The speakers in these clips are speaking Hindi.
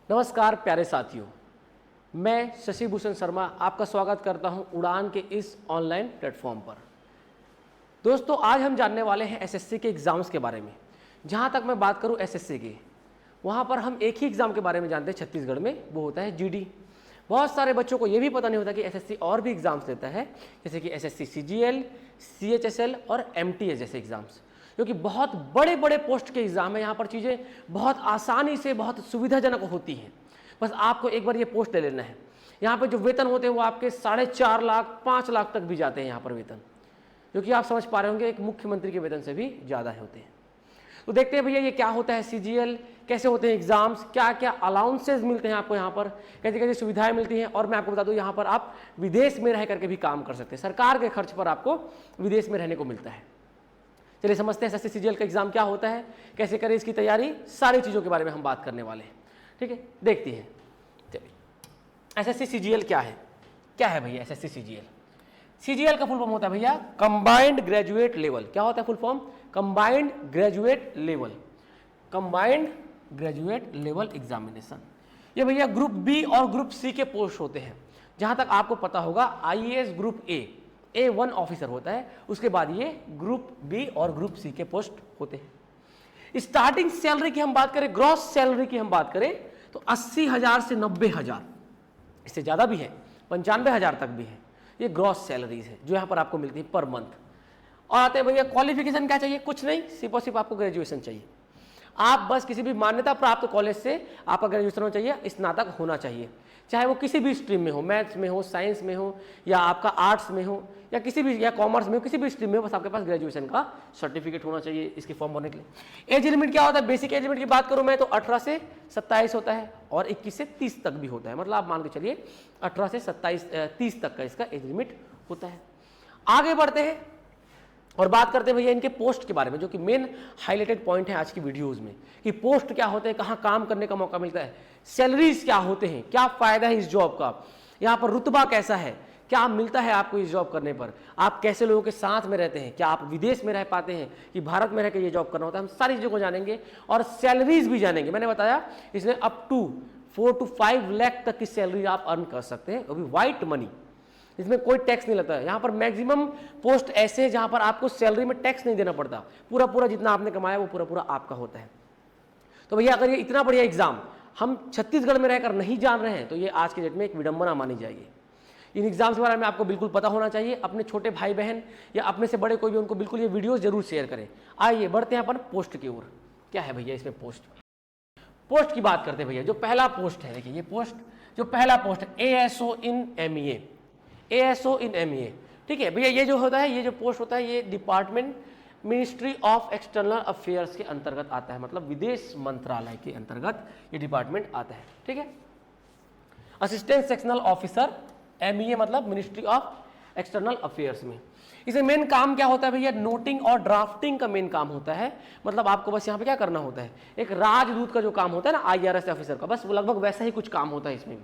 नमस्कार प्यारे साथियों, मैं शशि भूषण शर्मा आपका स्वागत करता हूं उड़ान के इस ऑनलाइन प्लेटफॉर्म पर। दोस्तों, आज हम जानने वाले हैं एसएससी के एग्ज़ाम्स के बारे में। जहां तक मैं बात करूं एसएससी की, वहां पर हम एक ही एग्ज़ाम के बारे में जानते हैं छत्तीसगढ़ में, वो होता है जीडी। बहुत सारे बच्चों को ये भी पता नहीं होता कि एसएससी और भी एग्ज़ाम्स लेता है, जैसे कि एसएससी सीजीएल, सीएचएसएल और एमटीएस जैसे एग्ज़ाम्स, जो कि बहुत बड़े बड़े पोस्ट के एग्ज़ाम है। यहाँ पर चीज़ें बहुत आसानी से, बहुत सुविधाजनक होती हैं। बस आपको एक बार ये पोस्ट ले लेना है। यहाँ पे जो वेतन होते हैं वो आपके 4.5 लाख 5 लाख तक भी जाते हैं यहाँ पर वेतन, जो कि आप समझ पा रहे होंगे एक मुख्यमंत्री के वेतन से भी ज़्यादा होते हैं। तो देखते हैं भैया ये क्या होता है सीजीएल, कैसे होते हैं एग्जाम्स, क्या क्या अलाउंसेज मिलते हैं आपको यहाँ पर, कैसी कैसी सुविधाएं मिलती हैं। और मैं आपको बता दूँ यहाँ पर आप विदेश में रह करके भी काम कर सकते हैं, सरकार के खर्च पर आपको विदेश में रहने को मिलता है। चलिए समझते हैं एसएससी सीजीएल का एग्जाम क्या होता है, कैसे करें इसकी तैयारी, सारी चीज़ों के बारे में हम बात करने वाले हैं। ठीक है, देखते हैं। चलिए एसएससी सीजीएल क्या है भैया एसएससी सीजीएल? सीजीएल का फुल फॉर्म होता है भैया कंबाइंड ग्रेजुएट लेवल। क्या होता है full form? Combined graduate level, combined graduate level examination. ये भैया ग्रुप बी और ग्रुप सी के पोस्ट होते हैं। जहां तक आपको पता होगा आईएएस ग्रुप A1 ऑफिसर होता है, उसके बाद ये ग्रुप बी और ग्रुप सी के पोस्ट होते हैं। स्टार्टिंग सैलरी की हम बात करें, ग्रॉस सैलरी की हम बात करें तो 80,000 से 90,000, इससे ज़्यादा भी है, 95,000 तक भी है। ये ग्रॉस सैलरीज है जो यहाँ पर आपको मिलती है पर मंथ। और आते हैं भैया क्वालिफिकेशन क्या चाहिए? कुछ नहीं, सिर्फ और सिर्फ आपको ग्रेजुएशन चाहिए। आप बस किसी भी मान्यता प्राप्त कॉलेज से आपका ग्रेजुएशन होना चाहिए, स्नातक होना चाहिए, चाहे वो किसी भी स्ट्रीम में हो, मैथ्स में हो, साइंस में हो, या आपका आर्ट्स में हो, या किसी भी, या कॉमर्स में हो, किसी भी स्ट्रीम में हो, बस आपके पास ग्रेजुएशन का सर्टिफिकेट होना चाहिए इसके फॉर्म भरने के लिए। एज लिमिट क्या होता है? बेसिक एज लिमिट की बात करूं मैं तो 18 से 27 होता है और 21 से 30 तक भी होता है। मतलब आप मान के चलिए 18 से 30 तक का इसका एज लिमिट होता है। आगे बढ़ते हैं और बात करते हैं भैया इनके पोस्ट के बारे में, जो कि मेन हाईलाइटेड पॉइंट है आज की वीडियोस में, कि पोस्ट क्या होते हैं, कहाँ काम करने का मौका मिलता है, सैलरीज क्या होते हैं, क्या फायदा है इस जॉब का, यहाँ पर रुतबा कैसा है, क्या मिलता है आपको इस जॉब करने पर, आप कैसे लोगों के साथ में रहते हैं, क्या आप विदेश में रह पाते हैं कि भारत में रहकर ये जॉब करना होता है, हम सारी चीज़ों को जानेंगे और सैलरीज भी जानेंगे। मैंने बताया इसमें अप टू 4 to 5 लाख तक की सैलरी आप अर्न कर सकते हैं, अभी वाइट मनी, इसमें कोई टैक्स नहीं लगता है। यहाँ पर मैक्सिमम पोस्ट ऐसे हैं जहाँ पर आपको सैलरी में टैक्स नहीं देना पड़ता, पूरा जितना आपने कमाया वो पूरा आपका होता है। तो भैया अगर ये इतना बढ़िया एग्जाम हम छत्तीसगढ़ में रहकर नहीं जान रहे हैं तो ये आज के डेट में एक विडंबना मानी जाएगी। इन एग्जाम्स के बारे में आपको बिल्कुल पता होना चाहिए। अपने छोटे भाई बहन या अपने से बड़े कोई भी, उनको बिल्कुल ये वीडियो जरूर शेयर करें। आइए बढ़ते हैं अपन पोस्ट की ओर। क्या है भैया इसमें पोस्ट की बात करते हैं भैया। जो पहला पोस्ट है, देखिए ये पोस्ट, जो पहला पोस्ट है एएसओ इन एमईए, एएसओ इन एमईए। ठीक है भैया, ये जो होता है, ये जो पोस्ट होता है, ये department ministry of external affairs के अंतर्गत आता है, मतलब विदेश मंत्रालय के अंतर्गत ये डिपार्टमेंट आता है। ठीक है, असिस्टेंट सेक्शनल ऑफिसर एमईए मतलब मिनिस्ट्री ऑफ एक्सटर्नल अफेयर्स में। इसे मेन काम क्या होता है भैया? नोटिंग और ड्राफ्टिंग का मेन काम होता है। मतलब आपको बस यहाँ पे क्या करना होता है, एक राजदूत का जो काम होता है ना आईआरएस ऑफिसर का, बस लगभग वैसा ही कुछ काम होता है इसमें भी।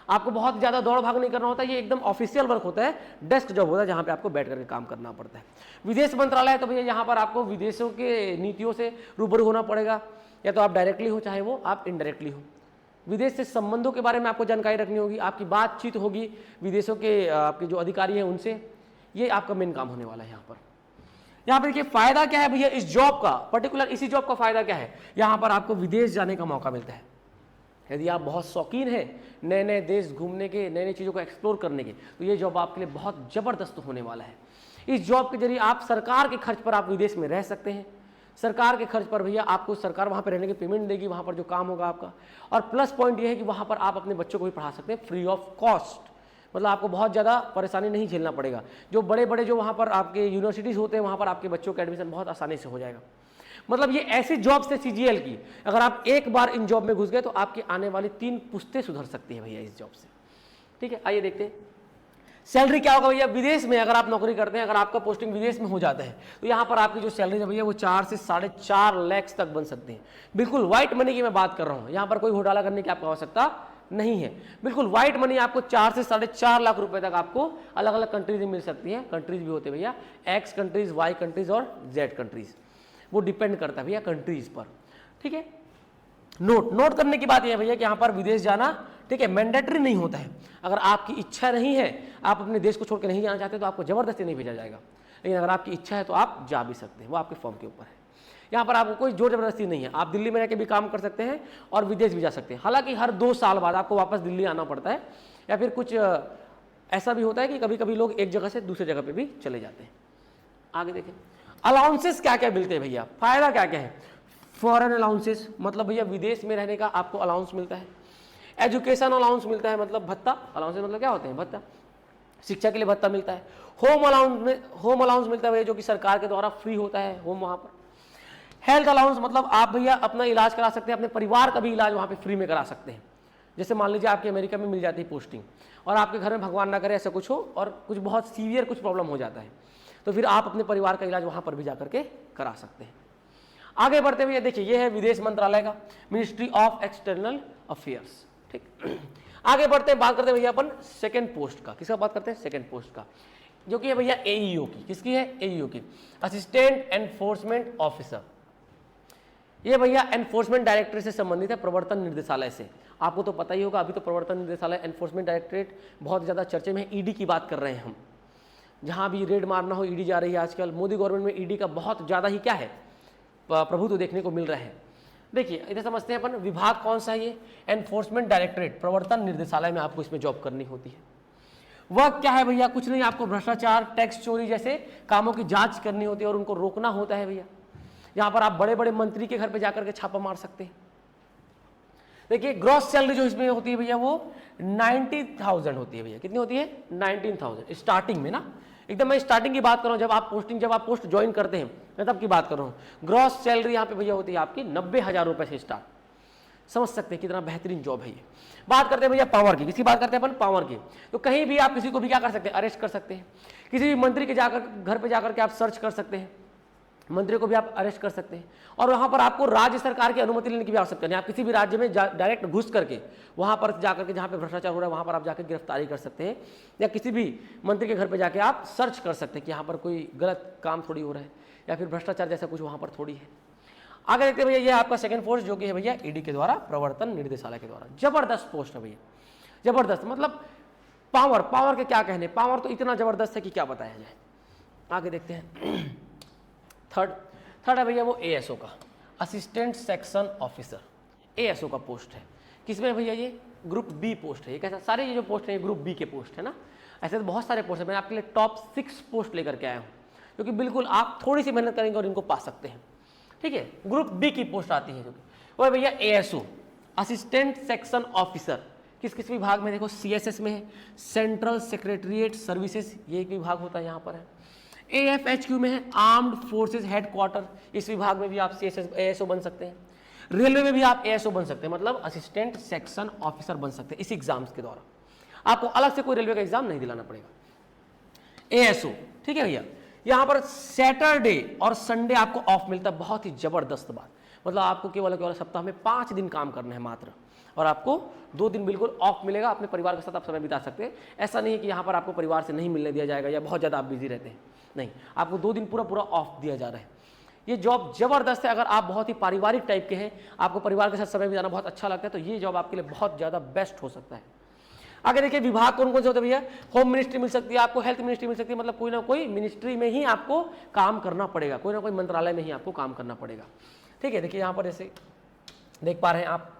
आपको बहुत ज़्यादा दौड़ भाग नहीं करना होता है, ये एकदम ऑफिशियल वर्क होता है, डेस्क जॉब होता है जहाँ पे आपको बैठ करके काम करना पड़ता है। विदेश मंत्रालय है तो भैया यहाँ पर आपको विदेशों के नीतियों से रूबरू होना पड़ेगा, या तो आप डायरेक्टली हो चाहे वो आप इनडायरेक्टली हो। विदेश से संबंधों के बारे में आपको जानकारी रखनी होगी, आपकी बातचीत होगी विदेशों के आपके जो अधिकारी हैं उनसे, ये आपका मेन काम होने वाला है। यहाँ पर देखिए फायदा क्या है भैया इस जॉब का, पर्टिकुलर इसी जॉब का फायदा क्या है? यहाँ पर आपको विदेश जाने का मौका मिलता है। यदि आप बहुत शौकीन हैं नए नए देश घूमने के, नई नई चीज़ों को एक्सप्लोर करने के, तो ये जॉब आपके लिए बहुत ज़बरदस्त होने वाला है। इस जॉब के जरिए आप सरकार के खर्च पर आप विदेश में रह सकते हैं। सरकार के खर्च पर भैया आपको सरकार वहाँ पर रहने की पेमेंट देगी, वहाँ पर जो काम होगा आपका। और प्लस पॉइंट ये है कि वहाँ पर आप अपने बच्चों को भी पढ़ा सकते हैं फ्री ऑफ कॉस्ट, मतलब आपको बहुत ज़्यादा परेशानी नहीं झेलना पड़ेगा। जो बड़े बड़े जो वहाँ पर आपके यूनिवर्सिटीज़ होते हैं वहाँ पर आपके बच्चों का एडमिशन बहुत आसानी से हो जाएगा। मतलब ये ऐसी जॉब्स है सीजीएल की, अगर आप एक बार इन जॉब में घुस गए तो आपकी आने वाली 3 पुश्तें सुधर सकती है भैया इस जॉब से। ठीक है, आइए देखते हैं सैलरी क्या होगा भैया। विदेश में अगर आप नौकरी करते हैं, अगर आपका पोस्टिंग विदेश में हो जाता है तो यहाँ पर आपकी जो सैलरी है भैया वो 4 से 4.5 लाख तक बन सकते हैं। बिल्कुल व्हाइट मनी की मैं बात कर रहा हूँ, यहाँ पर कोई घोटाला करने की आपको आवश्यकता नहीं है। बिल्कुल व्हाइट मनी आपको 4 से 4.5 लाख रुपए तक आपको अलग अलग कंट्रीज में मिल सकती है। कंट्रीज भी होते हैं भैया, एक्स कंट्रीज, वाई कंट्रीज और जेड कंट्रीज, वो डिपेंड करता है भैया कंट्रीज पर। ठीक है, नोट नोट करने की बात यह है भैया कि यहाँ पर विदेश जाना, ठीक है, मैंडेटरी नहीं होता है। अगर आपकी इच्छा नहीं है, आप अपने देश को छोड़कर नहीं जाना चाहते, तो आपको जबरदस्ती नहीं भेजा जाएगा। लेकिन अगर आपकी इच्छा है तो आप जा भी सकते हैं, वो आपके फॉर्म के ऊपर है। यहाँ पर आपको कोई जोर जबरदस्ती नहीं है, आप दिल्ली में रह के भी काम कर सकते हैं और विदेश भी जा सकते हैं। हालांकि हर 2 साल बाद आपको वापस दिल्ली आना पड़ता है, या फिर कुछ ऐसा भी होता है कि कभी कभी लोग एक जगह से दूसरी जगह पे भी चले जाते हैं। आगे देखें, अलाउंसेस क्या क्या मिलते हैं भैया, फायदा क्या क्या है। फॉरेन अलाउंसेस मतलब भैया विदेश में रहने का आपको अलाउंस मिलता है। एजुकेशन अलाउंस मिलता है, मतलब भत्ता। अलाउंसेस मतलब क्या होते हैं, भत्ता। शिक्षा के लिए भत्ता मिलता है। होम अलाउंस मिलता है भैया, जो कि सरकार के द्वारा फ्री होता है होम वहाँ पर। हेल्थ अलाउंस मतलब आप भैया अपना इलाज करा सकते हैं, अपने परिवार का भी इलाज वहाँ पे फ्री में करा सकते हैं। जैसे मान लीजिए आपके अमेरिका में मिल जाती है पोस्टिंग, और आपके घर में भगवान ना करे ऐसा कुछ हो और कुछ बहुत सीवियर कुछ प्रॉब्लम हो जाता है, तो फिर आप अपने परिवार का इलाज वहाँ पर भी जाकर के करा सकते हैं। आगे बढ़ते हुए देखिए, ये है विदेश मंत्रालय का, मिनिस्ट्री ऑफ एक्सटर्नल अफेयर्स। ठीक, आगे बढ़ते हैं, बात करते हैं भैया अपन सेकंड पोस्ट का। किसका बात करते हैं, सेकंड पोस्ट का, जो कि है भैया एईओ की। किसकी है, एईओ की, असिस्टेंट एनफोर्समेंट ऑफिसर। ये भैया एनफोर्समेंट डायरेक्टरेट से संबंधित है, प्रवर्तन निर्देशालय से। आपको तो पता ही होगा, अभी तो प्रवर्तन निर्देशालय एनफोर्समेंट डायरेक्टरेट बहुत ज़्यादा चर्चे में है। ईडी की बात कर रहे हैं हम, जहाँ भी रेड मारना हो ईडी जा रही है आजकल। मोदी गवर्नमेंट में ईडी का बहुत ज़्यादा ही क्या है, प्रभुत्व देखने को मिल रहा है। देखिए इधर समझते हैं अपन, विभाग कौन सा है ये, एनफोर्समेंट डायरेक्टरेट, प्रवर्तन निर्देशालय में आपको इसमें जॉब करनी होती है। वह क्या है भैया, कुछ नहीं, आपको भ्रष्टाचार, टैक्स चोरी जैसे कामों की जांच करनी होती है और उनको रोकना होता है भैया। यहाँ पर आप बड़े बड़े मंत्री के घर पे जाकर के छापा मार सकते हैं। देखिए ग्रॉस सैलरी जो इसमें होती है भैया, वो 90,000 होती है भैया। कितनी होती है, 19,000 स्टार्टिंग में ना, एकदम मैं स्टार्टिंग की बात कर रहा हूँ, जब आप पोस्ट ज्वाइन करते हैं मैं तब की बात कर रहा हूँ। ग्रॉस सैलरी यहाँ पे भैया होती है आपकी 90,000 रुपए से स्टार्ट। समझ सकते हैं कितना बेहतरीन जॉब है ये। बात करते हैं भैया पावर की। किसकी बात करते हैं अपन, पावर की। तो कहीं भी आप किसी को भी क्या कर सकते हैं, अरेस्ट कर सकते हैं। किसी भी मंत्री के घर पे जाकर के आप सर्च कर सकते हैं, मंत्री को भी आप अरेस्ट कर सकते हैं। और वहां पर आपको राज्य सरकार की अनुमति लेने की भी आवश्यकता नहीं। आप किसी भी राज्य में डायरेक्ट घुस करके वहां पर जाकर के, जहां पे भ्रष्टाचार हो रहा है वहां पर आप जाकर गिरफ्तारी कर सकते हैं, या किसी भी मंत्री के घर पे जाके आप सर्च कर सकते हैं कि यहाँ पर कोई गलत काम थोड़ी हो रहा है या फिर भ्रष्टाचार जैसा कुछ वहां पर थोड़ी है। आगे देखते हैं भैया, ये आपका सेकंड पोस्ट जो कि है भैया ईडी के द्वारा, प्रवर्तन निर्देशालय के द्वारा। जबरदस्त पोस्ट है भैया, जबरदस्त। मतलब पावर के क्या कहने, पावर तो इतना जबरदस्त है कि क्या बताया जाए। आगे देखते हैं, थर्ड है भैया वो एएसओ का, असिस्टेंट सेक्शन ऑफिसर। एएसओ का पोस्ट है, किसमें भैया, ये ग्रुप बी पोस्ट है। ये कैसा, सारे ये जो पोस्ट है ये ग्रुप बी के पोस्ट है ना। ऐसे तो बहुत सारे पोस्ट है, मैंने आपके लिए टॉप 6 पोस्ट लेकर के आया हूँ, क्योंकि बिल्कुल आप थोड़ी सी मेहनत करेंगे और इनको पा सकते हैं। ठीक है, ग्रुप बी की पोस्ट आती है जो कि वो भैया एएसओ, असिस्टेंट सेक्शन ऑफिसर। किस किस विभाग में, देखो सीएसएस में है, सेंट्रल सेक्रेटरीट सर्विसेज, ये एक विभाग होता है यहाँ पर है। एएफएचक्यू में है, आर्म्ड फोर्सेज हेडक्वार्टर, इस विभाग में भी आप सीएसएस एएसओ बन सकते हैं। रेलवे में भी आप एएसओ बन सकते हैं, मतलब असिस्टेंट सेक्शन ऑफिसर बन सकते हैं इस एग्जाम्स के द्वारा। आपको अलग से कोई रेलवे का एग्जाम नहीं दिलाना पड़ेगा। एएसओ, ठीक है भैया। यहाँ पर सैटरडे और संडे आपको ऑफ मिलता है, बहुत ही जबरदस्त बात। मतलब आपको केवल सप्ताह में 5 दिन काम करना है मात्र, और आपको 2 दिन बिल्कुल ऑफ मिलेगा। अपने परिवार के साथ आप समय बिता सकते हैं। ऐसा नहीं है कि यहाँ पर आपको परिवार से नहीं मिलने दिया जाएगा या बहुत ज़्यादा आप बिजी रहते हैं, नहीं, आपको 2 दिन पूरा ऑफ दिया जा रहा है। ये जॉब जबरदस्त है। अगर आप बहुत ही पारिवारिक टाइप के हैं, आपको परिवार के साथ समय बिताना बहुत अच्छा लगता है, तो ये जॉब आपके लिए बहुत ज़्यादा बेस्ट हो सकता है। आगे देखिए, विभाग कौन कौन से होते हैं भैया, होम मिनिस्ट्री मिल सकती है आपको, हेल्थ मिनिस्ट्री मिल सकती है, मतलब कोई ना कोई मिनिस्ट्री में ही आपको काम करना पड़ेगा, कोई ना कोई मंत्रालय में ही आपको काम करना पड़ेगा। ठीक है, देखिए यहाँ पर जैसे देख पा रहे हैं आप।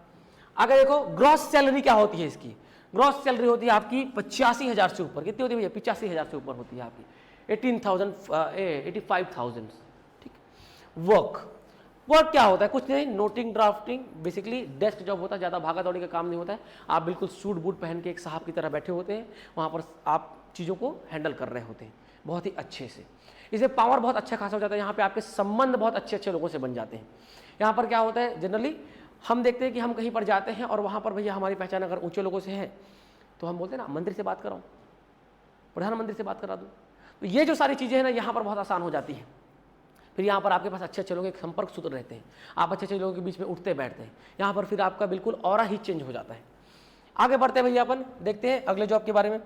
आगे देखो, ग्रॉस सैलरी क्या होती है इसकी। ग्रॉस सैलरी होती है आपकी 85,000 से ऊपर। कितनी होती है भैया, 85,000 से ऊपर होती है आपकी, 85,000। ठीक, वर्क क्या होता है, कुछ नहीं, noting drafting, basically desk job होता है, ज़्यादा भागा दौड़ी का काम नहीं होता है। आप बिल्कुल सूट बूट पहन के एक साहब की तरह बैठे होते हैं, वहाँ पर आप चीज़ों को हैंडल कर रहे होते हैं बहुत ही अच्छे से। इससे पावर बहुत अच्छा खासा हो जाता है। यहाँ पे आपके संबंध बहुत अच्छे लोगों से बन जाते हैं। यहाँ पर क्या होता है, जनरली हम देखते हैं कि हम कहीं पर जाते हैं और वहाँ पर भैया हमारी पहचान अगर ऊँचे लोगों से है तो हम बोलते हैं ना, मंत्री से बात कराऊँ, प्रधानमंत्री से बात करा दूँ। तो ये जो सारी चीज़ें हैं ना, यहाँ पर बहुत आसान हो जाती है। फिर यहाँ पर आपके पास अच्छे लोगों के संपर्क सूत्र रहते हैं, आप अच्छे लोगों के बीच में उठते बैठते हैं। यहाँ पर फिर आपका बिल्कुल ऑरा ही चेंज हो जाता है। आगे बढ़ते हैं भैया, अपन देखते हैं अगले जॉब के बारे में,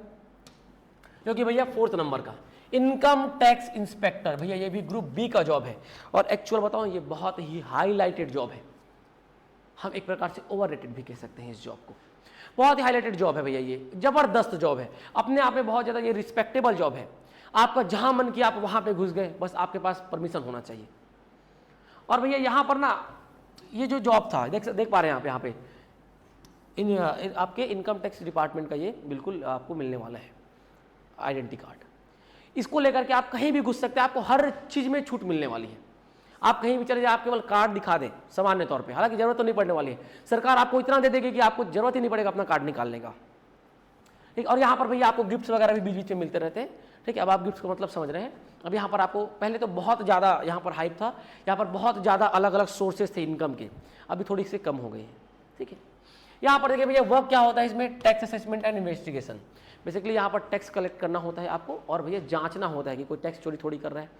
जो कि भैया 4th नंबर का, इनकम टैक्स इंस्पेक्टर। भैया ये भी ग्रुप बी का जॉब है, और एक्चुअल बताऊँ ये बहुत ही हाईलाइटेड जॉब है। हम एक प्रकार से ओवर रेटेड भी कह सकते हैं इस जॉब को। बहुत ही हाईलाइटेड जॉब है भैया, ये जबरदस्त जॉब है, अपने आप में बहुत ज़्यादा ये रिस्पेक्टेबल जॉब है। आपका जहां मन किया आप वहां पे घुस गए, बस आपके पास परमिशन होना चाहिए। और भैया यहाँ पर ना ये जो जॉब था, देख पा रहे हैं आप यहाँ पे आपके इनकम टैक्स डिपार्टमेंट का ये बिल्कुल आपको मिलने वाला है आइडेंटिटी कार्ड। इसको लेकर के आप कहीं भी घुस सकते हैं, आपको हर चीज़ में छूट मिलने वाली है। आप कहीं भी चले जाए, आप केवल कार्ड दिखा दें सामान्य तौर पे, हालांकि जरूरत तो नहीं पड़ने वाली है, सरकार आपको इतना दे देगी कि आपको जरूरत ही नहीं पड़ेगा अपना कार्ड निकालने का। ठीक, और यहाँ पर भैया आपको गिफ्ट्स वगैरह भी बीच बीच में मिलते रहते हैं। ठीक है, अब आप गिफ्ट्स का मतलब समझ रहे हैं। अब यहाँ पर आपको पहले तो बहुत ज़्यादा यहाँ पर हाइप था, यहाँ पर बहुत ज़्यादा अलग अलग सोर्सेज थे इनकम के, अभी थोड़ी से कम हो गई है। ठीक है, यहाँ पर देखिए भैया वर्क क्या होता है इसमें, tax assessment and investigation. Basically यहाँ पर टैक्स कलेक्ट करना होता है आपको, और भैया जांचना होता है कि कोई टैक्स चोरी थोड़ी कर रहा है,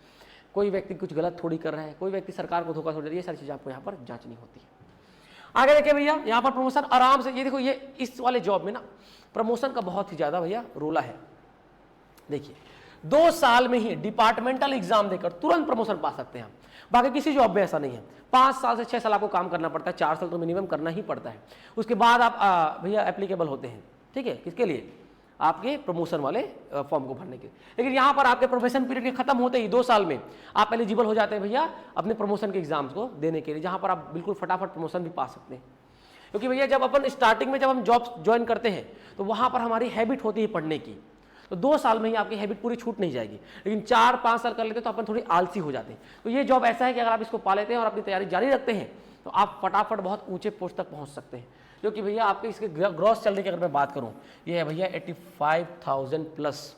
कोई व्यक्ति कुछ गलत थोड़ी कर रहा है, कोई व्यक्ति सरकार को धोखा थोड़ी दे रही है, ये सारी चीज़ें आपको यहाँ पर जांचनी होती है। आगे देखिए भैया यहाँ पर प्रमोशन आराम से, ये देखो ये इस वाले जॉब में ना प्रमोशन का बहुत ही ज़्यादा भैया रोला है। देखिए 2 साल में ही डिपार्टमेंटल एग्जाम देकर तुरंत प्रमोशन पा सकते हैं हम, बाकी किसी जॉब में ऐसा नहीं है। 5 साल से 6 साल आपको काम करना पड़ता है, 4 साल तो मिनिमम करना ही पड़ता है, उसके बाद आप भैया एप्लीकेबल होते हैं। ठीक है, किसके लिए, आपके प्रमोशन वाले फॉर्म को भरने के। लेकिन यहाँ पर आपके प्रोफेशन पीरियड के खत्म होते ही 2 साल में आप एलिजिबल हो जाते हैं भैया अपने प्रमोशन के एग्जाम्स को देने के लिए, जहाँ पर आप बिल्कुल फटाफट प्रमोशन भी पा सकते हैं। क्योंकि भैया जब अपन स्टार्टिंग में जब हम जॉब ज्वाइन करते हैं तो वहाँ पर हमारी हैबिट होती है पढ़ने की, तो 2 साल में ही आपकी हैबिट पूरी छूट नहीं जाएगी। लेकिन 4-5 साल कर लेते हैं तो अपन थोड़ी आलसी हो जाते हैं। तो ये जॉब ऐसा है कि अगर आप इसको पा लेते हैं और अपनी तैयारी जारी रखते हैं तो आप फटाफट बहुत ऊंचे पोस्ट तक पहुंच सकते हैं। जो कि भैया आपके इसके ग्रॉस सैलरी की अगर मैं बात करूं, ये है भैया 85,000 प्लस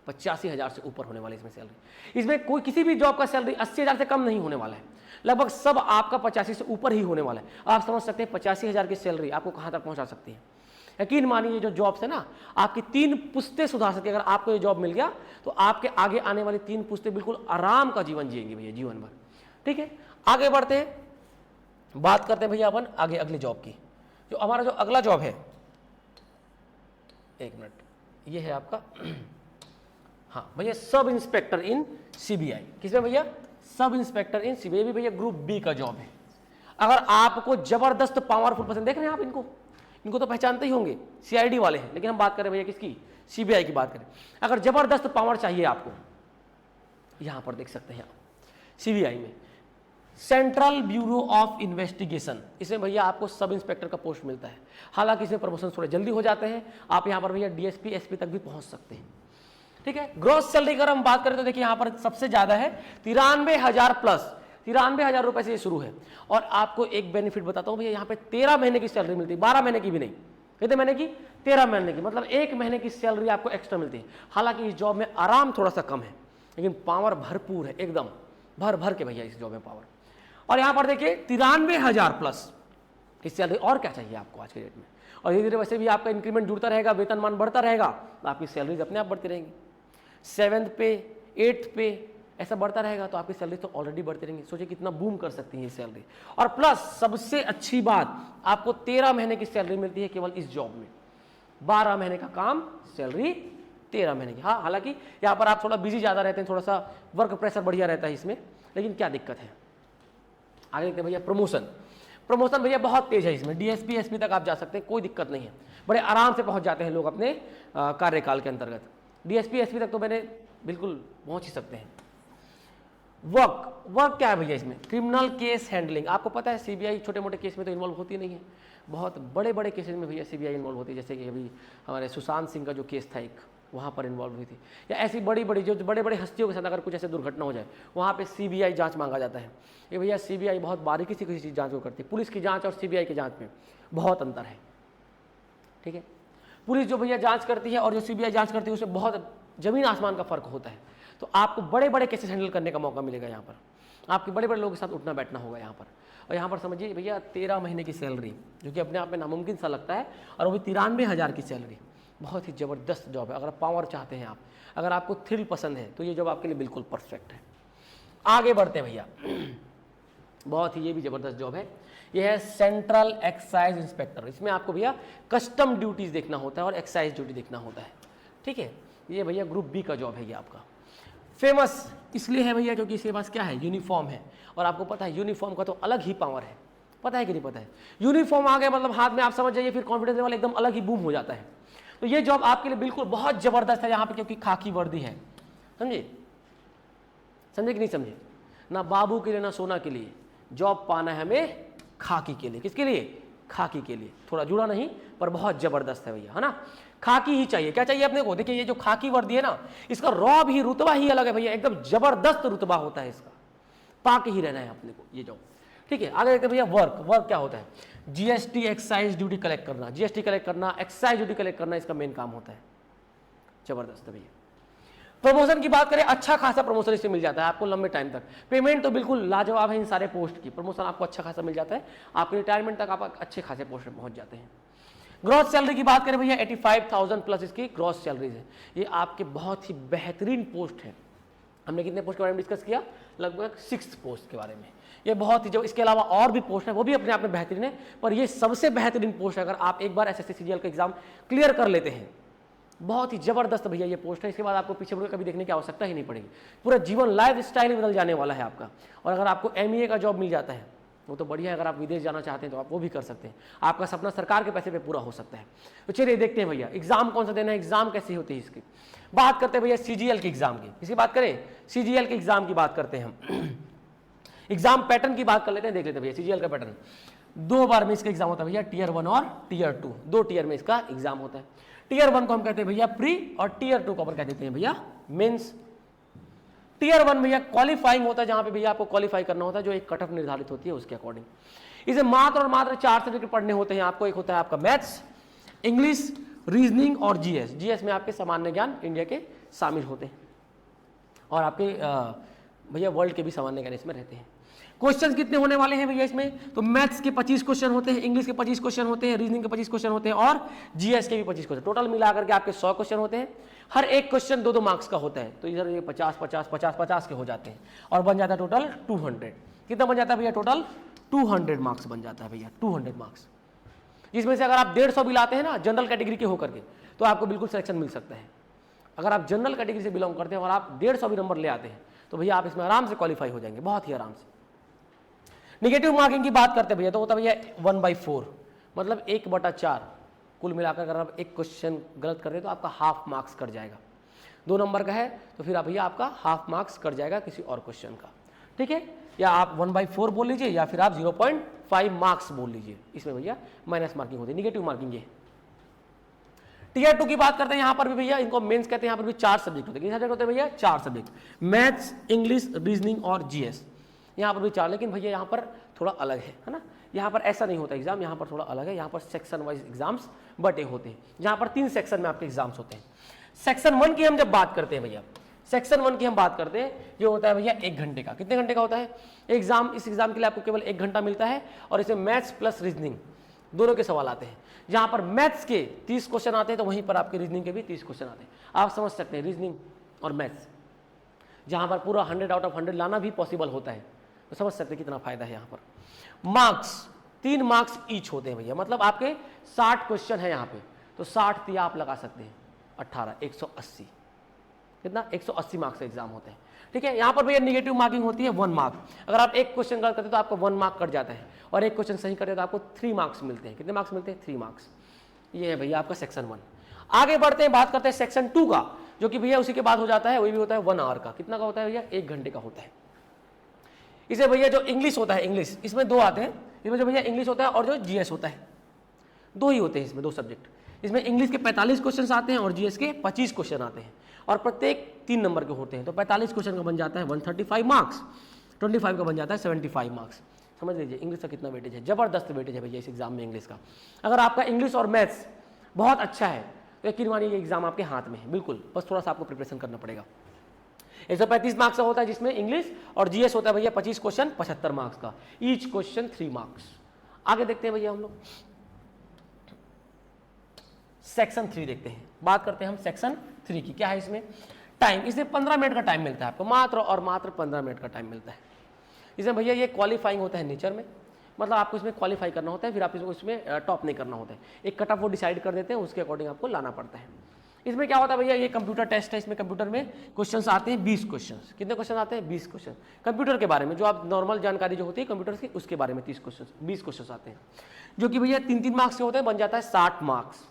85,000 से ऊपर होने वाली इसमें सैलरी। इसमें कोई किसी भी जॉब का सैलरी 80,000 से कम नहीं होने वाला है, लगभग सब आपका 85 से ऊपर ही होने वाला है। आप समझ सकते हैं 85,000 की सैलरी आपको कहाँ तक पहुँचा सकती है। यकीन मानिए ये जो जॉब्स है ना आपकी 3 पुश्तें सुधार सकती है। अगर आपको ये जॉब मिल गया तो आपके आगे आने वाली 3 पुश्तें बिल्कुल आराम का जीवन जिएंगी भैया, जीवन भर। ठीक है, आगे बढ़ते हैं, बात करते हैं भैया अपन आगे अगली जॉब की। जो हमारा जो अगला जॉब है, 1 मिनट, ये है आपका हाँ भैया सब इंस्पेक्टर इन सीबीआई। किसमें भैया, सब इंस्पेक्टर इन सीबीआई भी भैया ग्रुप बी का जॉब है। अगर आपको जबरदस्त पावरफुल पसंद, देख रहे हैं आप इनको तो पहचानते ही होंगे, सीआईडी वाले हैं, लेकिन हम बात करें भैया किसकी, सीबीआई की बात करें। अगर जबरदस्त पावर चाहिए आपको, यहां पर देख सकते हैं आप सीबीआई में सेंट्रल ब्यूरो ऑफ इन्वेस्टिगेशन, इसमें भैया आपको सब इंस्पेक्टर का पोस्ट मिलता है। हालांकि इसमें प्रमोशन थोड़े जल्दी हो जाते हैं, आप यहां पर भैया डीएसपी एसपी तक भी पहुंच सकते हैं। ठीक है, ग्रॉस सैलरी अगर हम बात करें तो देखिए यहां पर सबसे ज्यादा है 93,000 प्लस, 93,000 रुपए से ये शुरू है। और आपको एक बेनिफिट बताता हूं भैया, यहाँ पे 13 महीने की सैलरी मिलती है, 12 महीने की भी नहीं, कितने महीने की, 13 महीने की, मतलब 1 महीने की सैलरी आपको एक्स्ट्रा मिलती है। हालांकि इस जॉब में आराम थोड़ा सा कम है, लेकिन पावर भरपूर है, एकदम भर भर के भैया इस जॉब में पावर। और यहाँ पर देखिए 93,000 प्लस की सैलरी, और क्या चाहिए आपको आज के डेट में। और धीरे धीरे वैसे भी आपका इंक्रीमेंट जुड़ता रहेगा, वेतनमान बढ़ता रहेगा, तो आपकी सैलरीज अपने आप बढ़ती रहेंगी। 7th पे 8th पे ऐसा बढ़ता रहेगा, तो आपकी सैलरी तो ऑलरेडी बढ़ती रहेंगी। सोचिए कितना बूम कर सकती है ये सैलरी। और प्लस सबसे अच्छी बात, आपको 13 महीने की सैलरी मिलती है केवल इस जॉब में। 12 महीने का काम, सैलरी 13 महीने की। हाँ, हालांकि यहाँ पर आप थोड़ा बिजी ज़्यादा रहते हैं, थोड़ा सा वर्क प्रेशर बढ़िया रहता है इसमें, लेकिन क्या दिक्कत है। आगे देखते हैं भैया प्रमोशन भैया बहुत तेज है इसमें, डीएसपी एसपी तक आप जा सकते हैं, कोई दिक्कत नहीं है, बड़े आराम से पहुँच जाते हैं लोग अपने कार्यकाल के अंतर्गत। डीएसपी एसपी तक तो मैंने बिल्कुल पहुँच ही सकते हैं। वर्क क्या है भैया इसमें, क्रिमिनल केस हैंडलिंग। आपको पता है सीबीआई छोटे मोटे केस में तो इन्वॉल्व होती नहीं है, बहुत बड़े बड़े केसेस में भैया सीबीआई इन्वॉल्व होती है। जैसे कि अभी हमारे सुशांत सिंह का जो केस था एक, वहाँ पर इन्वॉल्व हुई थी। या ऐसी बड़ी बड़ी जो बड़े बड़े हस्तियों के साथ अगर कुछ ऐसे दुर्घटना हो जाए, वहाँ पे सीबीआई जांच मांगा जाता है। ये भैया सीबीआई बहुत बारीकी से किसी चीज़ जाँच को करती है। पुलिस की जाँच और सीबीआई की जाँच में बहुत अंतर है। ठीक है, पुलिस जो भैया जाँच करती है और जो सीबीआई जाँच करती है उसमें बहुत जमीन आसमान का फर्क होता है। तो आपको बड़े बड़े केसेस हैंडल करने का मौका मिलेगा यहाँ पर, आपके बड़े बड़े लोगों के साथ उठना बैठना होगा यहाँ पर। और यहाँ पर समझिए भैया 13 महीने की सैलरी, जो कि अपने आप में नामुमकिन सा लगता है, और वो भी 93,000 की सैलरी, बहुत ही ज़बरदस्त जॉब है। अगर पावर चाहते हैं आप, अगर आपको थ्रिल पसंद है, तो ये जॉब आपके लिए बिल्कुल परफेक्ट है। आगे बढ़ते हैं भैया, बहुत ही ये भी ज़बरदस्त जॉब है। ये है सेंट्रल एक्साइज इंस्पेक्टर। इसमें आपको भैया कस्टम ड्यूटीज़ देखना होता है और एक्साइज ड्यूटी देखना होता है। ठीक है, ये भैया ग्रुप बी का जॉब है ये आपका। फेमस इसलिए है भैया क्योंकि इसके पास क्या है, यूनिफॉर्म है। और आपको पता है यूनिफॉर्म का तो अलग ही पावर है, पता है कि नहीं पता है? यूनिफॉर्म आ गया मतलब हाथ में, आप समझ जाइए फिर कॉन्फिडेंस लेवल एकदम अलग ही बूम हो जाता है। तो ये जॉब आपके लिए बिल्कुल बहुत जबरदस्त है यहाँ पे, क्योंकि खाकी वर्दी है। समझे? समझे कि नहीं समझे? ना बाबू के लिए ना सोना के लिए, जॉब पाना है हमें खाकी के लिए। किसके लिए? खाकी के लिए। थोड़ा जुड़ा नहीं पर बहुत जबरदस्त है भैया, है ना? खाकी ही चाहिए। क्या चाहिए अपने को? देखिए ये जो खाकी वर्दी है ना, इसका रॉब ही, रुतबा ही अलग है भैया, एकदम जबरदस्त रुतबा होता है इसका, पाके ही रहना है अपने को ये जॉब। ठीक है, आगे देखते हैं भैया वर्क। वर्क क्या होता है? जीएसटी एक्साइज ड्यूटी कलेक्ट करना, जीएसटी कलेक्ट करना, एक्साइज ड्यूटी कलेक्ट करना, इसका मेन काम होता है। जबरदस्त है भैया। प्रमोशन की बात करें, अच्छा खासा प्रमोशन इससे मिल जाता है आपको लंबे टाइम तक। पेमेंट तो बिल्कुल लाजवाब है इन सारे पोस्ट की, प्रमोशन आपको अच्छा खासा मिल जाता है, आपके रिटायरमेंट तक आप अच्छे खासे पोस्ट में पहुंच जाते हैं। ग्रॉस सैलरी की बात करें भैया, 85,000 प्लस इसकी ग्रॉस सैलरीज है। ये आपके बहुत ही बेहतरीन पोस्ट है। हमने कितने पोस्ट के बारे में डिस्कस किया? लगभग 6 पोस्ट के बारे में। ये बहुत ही, जो इसके अलावा और भी पोस्ट है वो भी अपने आप में बेहतरीन है, पर ये सबसे बेहतरीन पोस्ट है अगर आप एक बार एसएससी सीजीएल का एग्जाम क्लियर कर लेते हैं। बहुत ही जबरदस्त भैया ये पोस्ट है। इसके बाद आपको पीछे मुड़कर कभी देखने की आवश्यकता ही नहीं पड़ेगी, पूरा जीवन लाइफ स्टाइल बदल जाने वाला है आपका। और अगर आपको एमईए का जॉब मिल जाता है वो तो बढ़िया है, अगर आप विदेश जाना चाहते हैं तो आप वो भी कर सकते हैं, आपका सपना सरकार के पैसे पे पूरा हो सकता है। तो चलिए देखते हैं भैया एग्जाम कौन सा देना है, एग्जाम कैसी होती है इसकी। बात करते हैं भैया सीजीएल के एग्जाम की। इसकी बात करें, सीजीएल के एग्जाम की बात करते हैं हम। एग्जाम पैटर्न की बात कर लेते हैं, देख लेते हैं भैया सीजीएल का पैटर्न। 2 बार में इसका एग्जाम होता है भैया, टियर 1 और टियर 2, 2 टियर में इसका एग्जाम होता है। टियर 1 को हम कहते हैं भैया प्री, और टियर 2 को अपन कह देते हैं भैया मेंस। टियर 1 भैया क्वालिफाइंग होता है, जहां पे भैया आपको क्वालिफाई करना होता है, जो एक कट ऑफ निर्धारित होती है उसके अकॉर्डिंग। इसे मात्र और मात्र 4 सब्जेक्ट पढ़ने होते हैं आपको। एक होता है आपका मैथ्स, इंग्लिश, रीजनिंग और जीएस। जीएस में आपके सामान्य ज्ञान इंडिया के शामिल होते हैं, और आपके भैया वर्ल्ड के भी सामान्य ज्ञान इसमें रहते हैं। क्वेश्चन कितने होने वाले हैं भैया इसमें? तो मैथ्स के 25 क्वेश्चन होते हैं, इंग्लिश के 25 क्वेश्चन होते हैं, रीजनिंग के 25 क्वेश्चन होते हैं, और जीएस के भी 25 क्वेश्चन। टोटल मिलाकर के आपके 100 क्वेश्चन होते हैं। हर एक क्वेश्चन 2-2 मार्क्स का होता है, तो इधर ये 50 के हो जाते हैं, और बन जाता है टोटल 200। कितना बन जाता है भैया? टोटल 200 मार्क्स बन जाता है भैया, 200 मार्क्स। जिसमें से अगर आप 150 भी लाते हैं ना जनरल कैटेगरी के होकर के, तो आपको बिल्कुल सिलेक्शन मिल सकता है। अगर आप जनरल कैटेगरी से बिलोंग करते हैं और आप 150 भी नंबर ले आते हैं, तो भैया आप इसमें आराम से क्वालिफाई हो जाएंगे, बहुत ही आराम से। निगेटिव मार्किंग की बात करते हैं भैया, तो होता है भैया 1/4, मतलब 1/4। कुल मिलाकर अगर आप एक क्वेश्चन गलत कर रहे हैं तो आपका हाफ मार्क्स कट जाएगा। 2 नंबर का है तो फिर आप भैया आपका हाफ मार्क्स कट जाएगा किसी और क्वेश्चन का। ठीक है, या आप 1/4 बोल लीजिए, या फिर आप 0.5 मार्क्स बोल लीजिए। इसमें भैया माइनस मार्किंग होती है, निगेटिव मार्किंग ये। टियर 2 की बात करते हैं, यहाँ पर भी भैया इनको मेंस कहते हैं। यहाँ पर भी 4 सब्जेक्ट होते हैं। कितने सब्जेक्ट होते हैं भैया? 4 सब्जेक्ट, मैथ्स, इंग्लिश, रीजनिंग और जीएस। यहाँ पर भी 4, लेकिन भैया यहाँ पर थोड़ा अलग है ना। यहाँ पर ऐसा नहीं होता एग्जाम, यहाँ पर थोड़ा अलग है। यहाँ पर सेक्शन वाइज एग्जाम्स बटे होते हैं, जहाँ पर 3 सेक्शन में आपके एग्जाम्स होते हैं। सेक्शन 1 की हम जब बात करते हैं भैया, सेक्शन 1 की हम बात करते हैं, ये होता है भैया 1 घंटे का। कितने घंटे का होता है एग्जाम? इस एग्जाम के लिए आपको केवल 1 घंटा मिलता है, और इसमें मैथ्स प्लस रीजनिंग दोनों के सवाल आते हैं। जहाँ पर मैथ्स के 30 क्वेश्चन आते हैं, तो वहीं पर आपके रीजनिंग के भी 30 क्वेश्चन आते हैं। आप समझ सकते हैं रीजनिंग और मैथ्स, जहाँ पर पूरा 100 आउट ऑफ 100 लाना भी पॉसिबल होता है, तो समझ सकते हैं कितना फायदा है यहाँ पर। मार्क्स 3 मार्क्स ईच होते हैं भैया, मतलब आपके 60 क्वेश्चन है यहाँ पे, तो 60 दिया आप लगा सकते हैं, 18 180, कितना 180 मार्क्स का एग्जाम होता है। ठीक है, यहाँ पर भैया निगेटिव मार्किंग होती है 1 मार्क। अगर आप एक क्वेश्चन गलत करते तो आपको 1 मार्क कट जाता है, और एक क्वेश्चन सही करते तो आपको 3 मार्क्स मिलते हैं। कितने मार्क्स मिलते हैं? 3 मार्क्स। ये है भैया आपका सेक्शन 1। आगे बढ़ते हैं, बात करते हैं सेक्शन 2 का, जो कि भैया उसी के बाद हो जाता है, वही भी होता है 1 आवर का। कितना का होता है भैया? 1 घंटे का होता है। इसे भैया जो इंग्लिश होता है, इंग्लिश इसमें 2 आते हैं। इसमें जो भैया इंग्लिश होता है और जो जीएस होता है, 2 ही होते हैं इसमें, 2 सब्जेक्ट। इसमें इंग्लिश के 45 क्वेश्चन आते हैं और जीएस के 25 क्वेश्चन आते हैं, और प्रत्येक 3 नंबर के होते हैं। तो 45 क्वेश्चन का बन जाता है 135 मार्क्स, 25 का बन जाता है 75 मार्क्स। समझ लीजिए इंग्लिश का कितना वेटेज है, जबरदस्त वेटेज है भैया इस एग्जाम में इंग्लिश का। अगर आपका इंग्लिश और मैथ्स बहुत अच्छा है तो यकीन मानिए ये एग्जाम आपके हाथ में है बिल्कुल, बस थोड़ा सा आपको प्रिपरेशन करना पड़ेगा। 135 मार्क्स का होता है, जिसमें इंग्लिश और जीएस होता है भैया 25 क्वेश्चन 75 मार्क्स का, ईच क्वेश्चन 3 मार्क्स। आगे देखते हैं भैया हम लोग सेक्शन 3 देखते हैं। बात करते हैं हम सेक्शन 3 की। क्या है इसमें? टाइम। इसमें 15 मिनट का टाइम मिलता है आपको, मात्र और मात्र 15 मिनट का टाइम मिलता है। इसमें भैया ये क्वालिफाइंग होता है नेचर में, मतलब आपको इसमें क्वालिफाई करना होता है, फिर आप इसमें टॉप नहीं करना होता है। एक कट ऑफ वो डिसाइड कर देते हैं, उसके अकॉर्डिंग आपको लाना पड़ता है। इसमें क्या होता है भैया, ये कंप्यूटर टेस्ट है, इसमें कंप्यूटर में क्वेश्चंस आते हैं 20 क्वेश्चंस। कितने क्वेश्चन आते हैं? 20 क्वेश्चन कंप्यूटर के बारे में, जो आप नॉर्मल जानकारी जो होती है कंप्यूटर की उसके बारे में 30 क्वेश्चन 20 क्वेश्चन आते हैं, जो कि भैया 3-3 मार्क्स के होते हैं, बन जाता है 60 मार्क्स।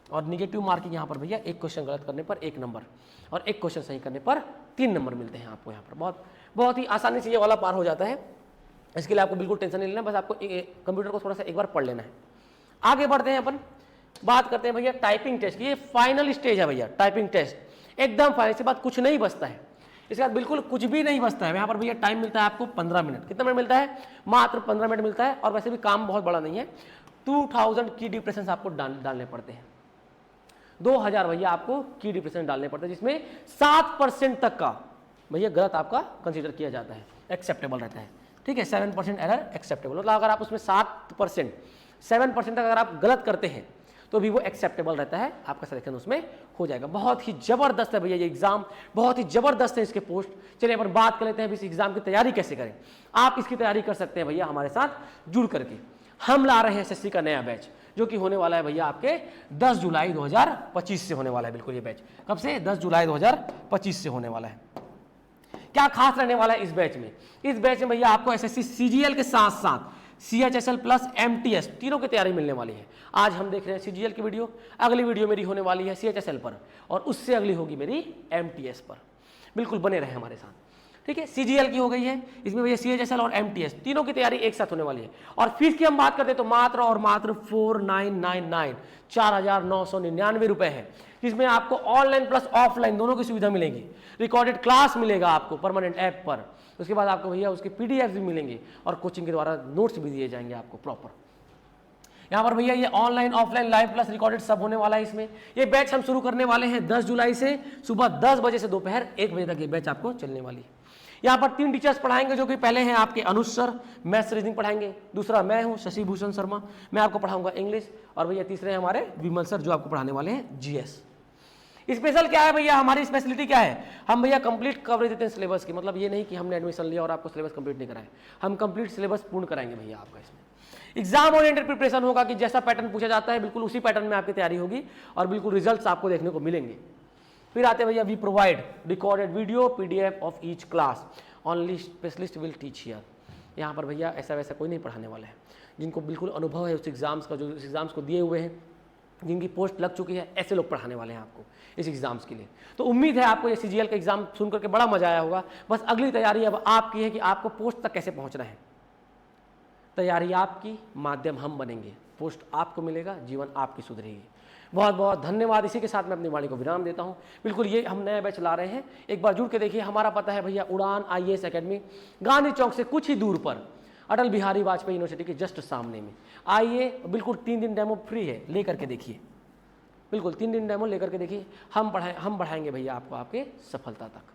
और निगेटिव मार्किंग यहाँ पर भैया एक क्वेश्चन गलत करने पर 1 नंबर और एक क्वेश्चन सही करने पर 3 नंबर मिलते हैं आपको यहाँ पर। बहुत ही आसानी से ये वाला पार हो जाता है। इसके लिए आपको बिल्कुल टेंशन नहीं लेना, बस आपको कंप्यूटर को थोड़ा सा एक बार पढ़ लेना है। आगे बढ़ते हैं अपन, बात करते हैं भैया टाइपिंग टेस्ट की। ये फाइनल स्टेज है भैया, टाइपिंग टेस्ट एकदम फाइनल, इसके बाद कुछ नहीं बचता है, इसके बाद बिल्कुल कुछ भी नहीं बचता है। यहाँ पर भैया टाइम मिलता है आपको 15 मिनट। कितना मिनट मिलता है? मात्र 15 मिनट मिलता है। और वैसे भी काम बहुत बड़ा नहीं है, 2000 की डिप्रेशन आपको डालने पड़ते हैं। 2000 भैया आपको की डिप्रेशन डालने पड़ते हैं, जिसमें 7% तक का भैया गलत आपका कंसीडर किया जाता है, एक्सेप्टेबल रहता है। ठीक है, 7% एरर एक्सेप्टेबल, मतलब अगर आप उसमें 7% तक अगर आप गलत करते हैं तो भी वो एक्सेप्टेबल रहता है, आपका सिलेक्शन उसमें हो जाएगा। बहुत ही जबरदस्त है भैया ये एग्जाम, बहुत ही जबरदस्त है इसके पोस्ट। चलिए अपन बात कर लेते हैं इस एग्जाम की तैयारी कैसे करें। आप इसकी तैयारी कर सकते हैं भैया हमारे साथ जुड़ करके। हम ला रहे हैं एसएससी का नया बैच, जो कि होने वाला है भैया आपके 10 जुलाई 2025 से होने वाला है। बिल्कुल ये बैच कब से? 10 जुलाई 2025 से होने वाला है। क्या खास रहने वाला है इस बैच में? इस बैच में भैया आपको एसएससी सीजीएल के साथ साथ सीएचएसएल प्लस एमटीएस तीनों की तैयारी मिलने वाली है। आज हम देख रहे हैं सीजीएल की वीडियो, अगली वीडियो मेरी होने वाली है सीएचएसएल पर, और उससे अगली होगी मेरी एमटीएस पर। बिल्कुल बने रहे हमारे साथ। ठीक है, सीजीएल की हो गई है, इसमें भैया सीएचएसएल और एमटीएस तीनों की तैयारी एक साथ होने वाली है। और फीस की हम बात करते हैं तो मात्र और मात्र 4999 4,999 रुपए है, जिसमें आपको ऑनलाइन प्लस ऑफलाइन दोनों की सुविधा मिलेगी। रिकॉर्डेड क्लास मिलेगा आपको परमानेंट ऐप पर, उसके बाद आपको भैया उसके पीडीएफ भी मिलेंगे और कोचिंग के द्वारा नोट्स भी दिए जाएंगे आपको प्रॉपर। यहाँ पर भैया ये online offline live plus recorded सब होने वाला है इसमें। ये बैच हम शुरू करने वाले हैं 10 जुलाई से, सुबह 10 बजे से दोपहर 1 बजे तक ये बैच आपको चलने वाली है। यहाँ पर 3 टीचर्स पढ़ाएंगे, जो कि पहले हैं आपके अनुज सर, मैथ्स रीजनिंग पढ़ाएंगे। दूसरा मैं हूँ शशि भूषण शर्मा, मैं आपको पढ़ाऊंगा इंग्लिश। और भैया तीसरे हैं हमारे विमल सर, जो आपको पढ़ाने वाले हैं जीएस। स्पेशल क्या है भैया, हमारी स्पेशलिटी क्या है? हम भैया कंप्लीट कवरेज देते हैं सिलेबस की। मतलब ये नहीं कि हमने एडमिशन लिया और आपको सिलेबस कंप्लीट नहीं कराए, हम कंप्लीट सिलेबस पूर्ण कराएंगे भैया आपका। इसमें एग्जाम ओरिएंटेड प्रिपरेशन होगा कि जैसा पैटर्न पूछा जाता है बिल्कुल उसी पैटर्न में आपकी तैयारी होगी और बिल्कुल रिजल्ट्स आपको देखने को मिलेंगे। फिर आते भैया we provide recorded video PDF of each class, only specialist will teach here. यहाँ पर भैया ऐसा वैसा कोई नहीं पढ़ाने वाला है, जिनको बिल्कुल अनुभव है उस एग्जाम्स का, जो उस एग्जाम्स को दिए हुए हैं, जिनकी पोस्ट लग चुकी है, ऐसे लोग पढ़ाने वाले हैं आपको इस एग्जाम्स के लिए। तो उम्मीद है आपको ये सीजीएल का एग्जाम सुन करके बड़ा मजा आया होगा। बस अगली तैयारी अब आपकी है कि आपको पोस्ट तक कैसे पहुंचना है। तैयारी आपकी, माध्यम हम बनेंगे, पोस्ट आपको मिलेगा, जीवन आपकी सुधरेगी। बहुत बहुत धन्यवाद। इसी के साथ मैं अपनी वाणी को विराम देता हूं। बिल्कुल ये हम नया बैच ला रहे हैं, एक बार जुड़ के देखिए। हमारा पता है भैया उड़ान आईएएस एकेडमी, गांधी चौक से कुछ ही दूर पर, अटल बिहारी वाजपेयी यूनिवर्सिटी के जस्ट सामने में। आइए, बिल्कुल 3 दिन डेमो फ्री है, लेकर के देखिए। बिल्कुल 3 दिन डेमो लेकर के देखिए, हम बढ़ाएंगे भैया आपको आपके सफलता तक।